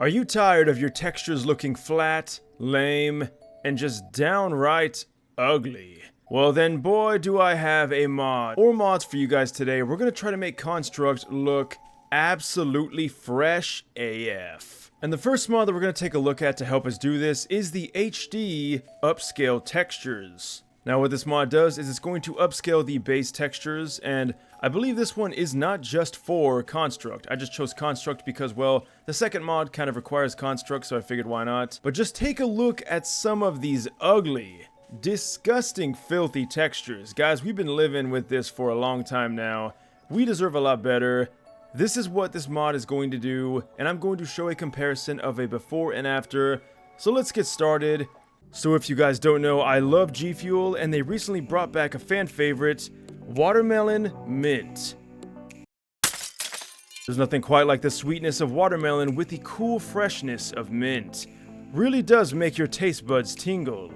Are you tired of your textures looking flat, lame, and just downright ugly? Well then, boy, do I have a mod or mods for you guys today. We're gonna try to make Construct look absolutely fresh AF. And the first mod that we're gonna take a look at to help us do this is the HD Upscale Textures. Now what this mod does is it's going to upscale the base textures, and I believe this one is not just for Construct. I just chose Construct because, well, the second mod kind of requires Construct, so I figured why not. But just take a look at some of these ugly, disgusting, filthy textures. Guys, we've been living with this for a long time now. We deserve a lot better. This is what this mod is going to do, and I'm going to show a comparison of a before and after. So let's get started. So if you guys don't know, I love G Fuel, and they recently brought back a fan favorite, Watermelon Mint. There's nothing quite like the sweetness of watermelon with the cool freshness of mint. Really does make your taste buds tingle.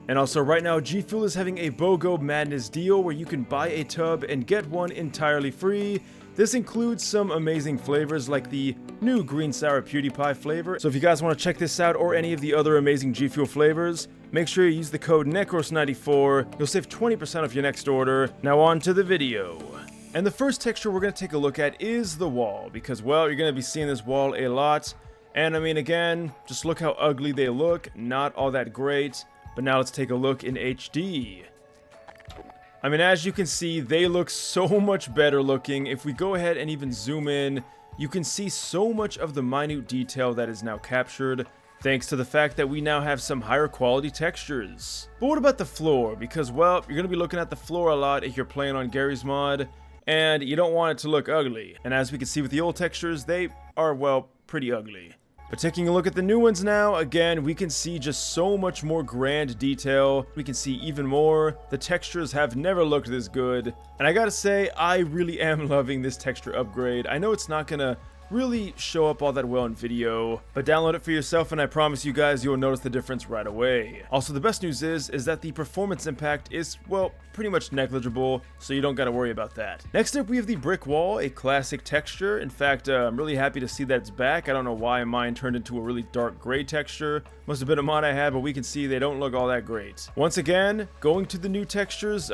And also right now, G Fuel is having a BOGO Madness deal where you can buy a tub and get one entirely free. This includes some amazing flavors like the new green sour PewDiePie flavor. So if you guys want to check this out or any of the other amazing G Fuel flavors, make sure you use the code NECROS94. You'll save 20% off your next order. Now on to the video. And the first texture we're going to take a look at is the wall, because, well, you're going to be seeing this wall a lot. And I mean, again, just look how ugly they look. Not all that great. But now let's take a look in HD. I mean, as you can see, they look so much better looking. If we go ahead and even zoom in, you can see so much of the minute detail that is now captured, thanks to the fact that we now have some higher quality textures. But what about the floor? Because, well, you're going to be looking at the floor a lot if you're playing on Garry's Mod, and you don't want it to look ugly. And as we can see with the old textures, they are, well, pretty ugly. But taking a look at the new ones now, again, we can see just so much more grand detail. We can see even more. The textures have never looked this good. And I gotta say, I really am loving this texture upgrade. I know it's not gonna really show up all that well in video, but download it for yourself and I promise you guys you'll notice the difference right away. Also, the best news is that the performance impact is, well, pretty much negligible, so you don't gotta worry about that. Next up, we have the brick wall, a classic texture. In fact, I'm really happy to see that it's back. I don't know why mine turned into a really dark gray texture. Must have been a mod I had, but we can see they don't look all that great. Once again, going to the new textures,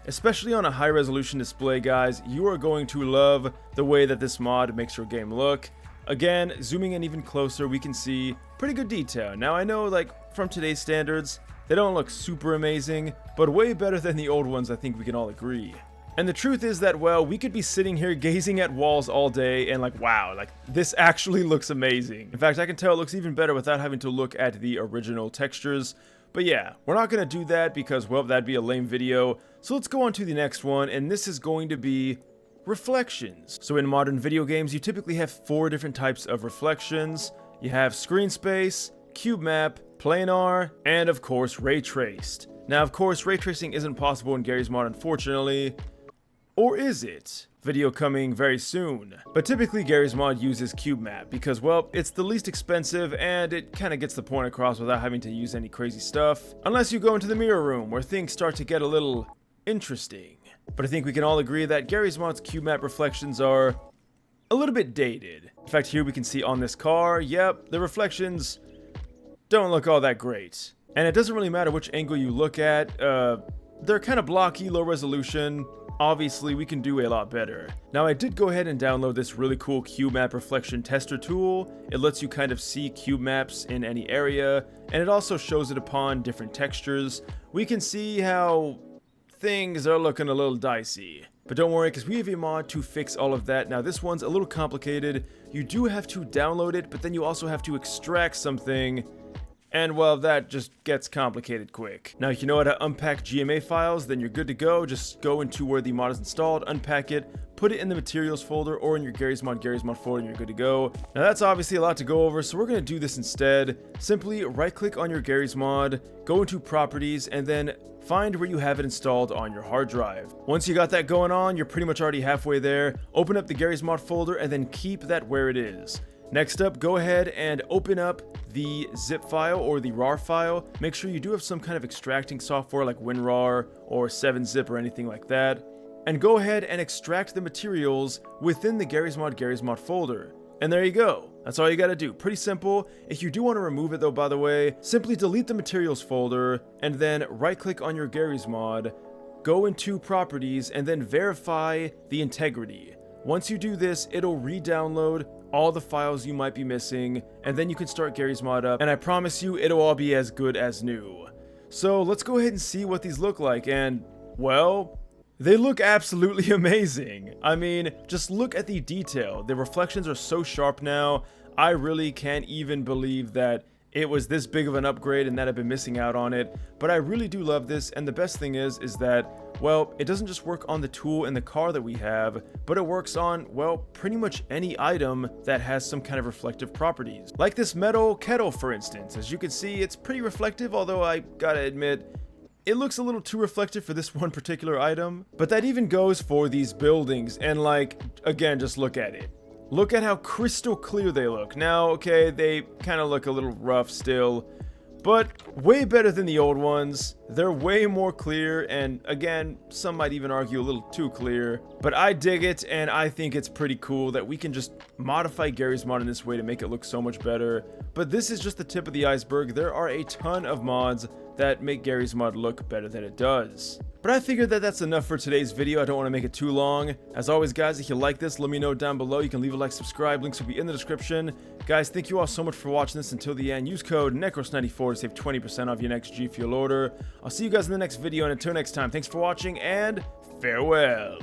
especially on a high resolution display, guys, you are going to love the way that this mod makes your game look. Again, zooming in even closer, we can see pretty good detail. Now I know, like, from today's standards, they don't look super amazing, but way better than the old ones, I think we can all agree. And the truth is that, well, we could be sitting here gazing at walls all day and like, wow, like this actually looks amazing. In fact, I can tell it looks even better without having to look at the original textures. But yeah, we're not going to do that because, well, that'd be a lame video. So let's go on to the next one, and this is going to be reflections. So in modern video games, you typically have 4 different types of reflections. You have screen space, cube map, planar, and of course ray traced. Now of course ray tracing isn't possible in Garry's Mod, unfortunately. Or is it? Video coming very soon. But typically Garry's Mod uses cube map because, well, it's the least expensive and it kind of gets the point across without having to use any crazy stuff. Unless you go into the mirror room where things start to get a little interesting. But I think we can all agree that Garry's Mod's cube map reflections are a little bit dated. In fact, here we can see on this car, yep, the reflections don't look all that great. And it doesn't really matter which angle you look at, they're kind of blocky, low resolution. Obviously, we can do a lot better. Now, I did go ahead and download this really cool cube map reflection tester tool. It lets you kind of see cube maps in any area, and it also shows it upon different textures. We can see how things are looking a little dicey. But don't worry, because we have a mod to fix all of that. Now, this one's a little complicated. You do have to download it, but then you also have to extract something. And, well, that just gets complicated quick. Now, if you know how to unpack GMA files, then you're good to go. Just go into where the mod is installed, unpack it, put it in the materials folder or in your Garry's Mod folder, and you're good to go. Now, that's obviously a lot to go over, so we're going to do this instead. Simply right-click on your Garry's Mod, go into Properties, and then find where you have it installed on your hard drive. Once you got that going on, you're pretty much already halfway there. Open up the Garry's Mod folder, and then keep that where it is. Next up, go ahead and open up the zip file or the RAR file. Make sure you do have some kind of extracting software like WinRAR or 7-Zip or anything like that. and go ahead and extract the materials within the Garry's Mod folder. And there you go. That's all you gotta do. Pretty simple. If you do want to remove it though, by the way, simply delete the materials folder and then right click on your Garry's Mod, go into properties and then verify the integrity. Once you do this, it'll re-download all the files you might be missing, and then you can start Garry's Mod up, and I promise you it'll all be as good as new. So let's go ahead and see what these look like, and well, they look absolutely amazing. I mean, just look at the detail. The reflections are so sharp now. I really can't even believe that it was this big of an upgrade and that I've been missing out on it. But I really do love this, and the best thing is that, well, it doesn't just work on the tool in the car that we have, but it works on, well, pretty much any item that has some kind of reflective properties. Like this metal kettle, for instance. As you can see, it's pretty reflective, although I gotta admit, it looks a little too reflective for this one particular item, but that even goes for these buildings, and like, again, just look at it. Look at how crystal clear they look. Now, okay, they kind of look a little rough still, but way better than the old ones. They're way more clear, and again, some might even argue a little too clear, but I dig it, and I think it's pretty cool that we can just modify Garry's Mod in this way to make it look so much better. But this is just the tip of the iceberg. There are a ton of mods that make Garry's Mod look better than it does. But I figured that that's enough for today's video. I don't want to make it too long. As always, guys, if you like this, let me know down below. You can leave a like, subscribe, links will be in the description. Guys, thank you all so much for watching this until the end. Use code NECROS94 to save 20% off your next G Fuel order. I'll see you guys in the next video, and until next time, thanks for watching, and farewell.